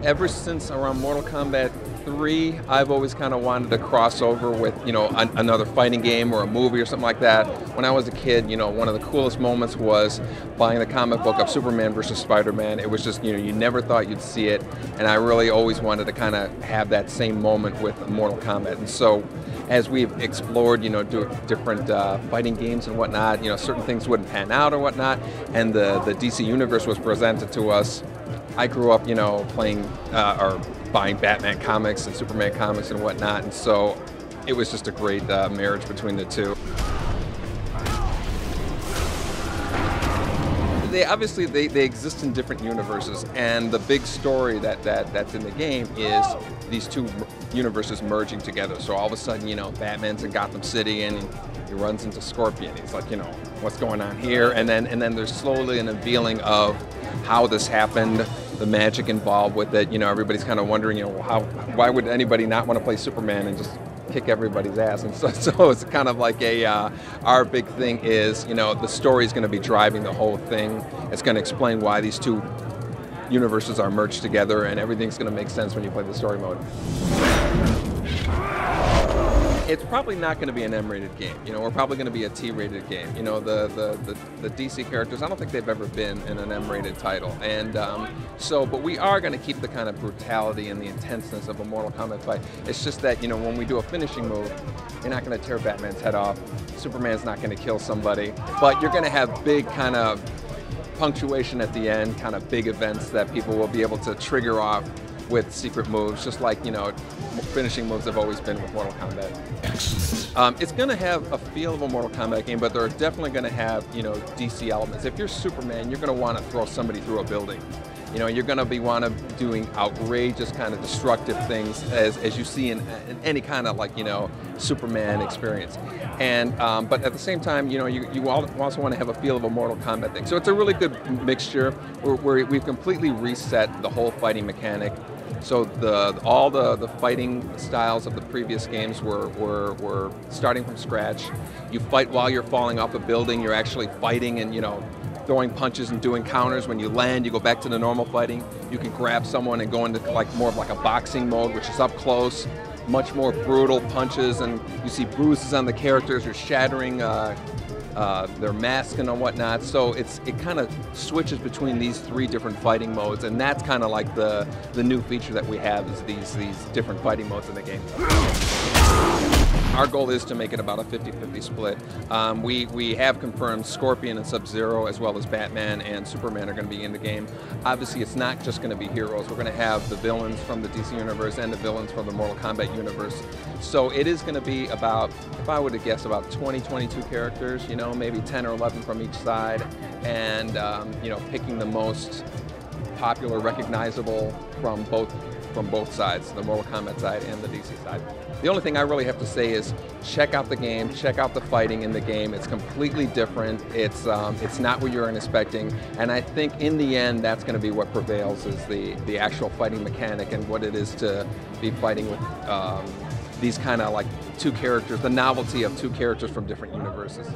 Ever since around Mortal Kombat 3, I've always kind of wanted to cross over with, another fighting game or a movie or something like that. When I was a kid, one of the coolest moments was buying the comic book of Superman versus Spider-Man. It was just, you never thought you'd see it, and I really always wanted to kind of have that same moment with Mortal Kombat. And so, as we've explored, different fighting games and whatnot, certain things wouldn't pan out or whatnot, and the DC Universe was presented to us. I grew up, playing or buying Batman comics and Superman comics and whatnot, and so it was just a great marriage between the two. They exist in different universes, and the big story that's in the game is these two universes merging together. So all of a sudden, Batman's in Gotham City and he runs into Scorpion. He's like, what's going on here? And then there's slowly an unveiling of how this happened, the magic involved with it. Everybody's kind of wondering, why would anybody not want to play Superman and just kick everybody's ass? And so it's kind of like our big thing is, the story is going to be driving the whole thing. It's going to explain why these two universes are merged together, and everything's going to make sense when you play the story mode. It's probably not going to be an M-rated game. We're probably going to be a T-rated game. The DC characters, I don't think they've ever been in an M-rated title, and but we are going to keep the kind of brutality and the intenseness of a Mortal Kombat fight. It's just that when we do a finishing move, you're not going to tear Batman's head off. Superman's not going to kill somebody, but you're going to have big kind of punctuation at the end, kind of big events that people will be able to trigger off with secret moves, just like finishing moves have always been with Mortal Kombat. It's going to have a feel of a Mortal Kombat game, but they're definitely going to have DC elements. If you're Superman, you're going to want to throw somebody through a building. You're going to want to doing outrageous kind of destructive things as you see in any kind of Superman experience. And but at the same time, you also want to have a feel of a Mortal Kombat thing. So it's a really good mixture. We've completely reset the whole fighting mechanic. So all the fighting styles of the previous games were starting from scratch. You fight while you're falling off a building. You're actually fighting and throwing punches and doing counters. When you land, you go back to the normal fighting. You can grab someone and go into more of a boxing mode, which is up close, much more brutal punches, and you see bruises on the characters. You're shattering their masks and whatnot. So it kind of switches between these three different fighting modes, and that's kind of like the new feature that we have is these different fighting modes in the game. Our goal is to make it about a 50-50 split. We have confirmed Scorpion and Sub-Zero, as well as Batman and Superman, are going to be in the game. Obviously, it's not just going to be heroes. We're going to have the villains from the DC Universe and the villains from the Mortal Kombat Universe. So it is going to be about, if I were to guess, about 20, 22 characters, maybe 10 or 11 from each side, and, picking the most popular, recognizable from both sides, the Mortal Kombat side and the DC side. The only thing I really have to say is check out the game, check out the fighting in the game. It's completely different. It's not what you're expecting, and I think in the end that's going to be what prevails is the actual fighting mechanic and what it is to be fighting with these kind of two characters, the novelty of two characters from different universes.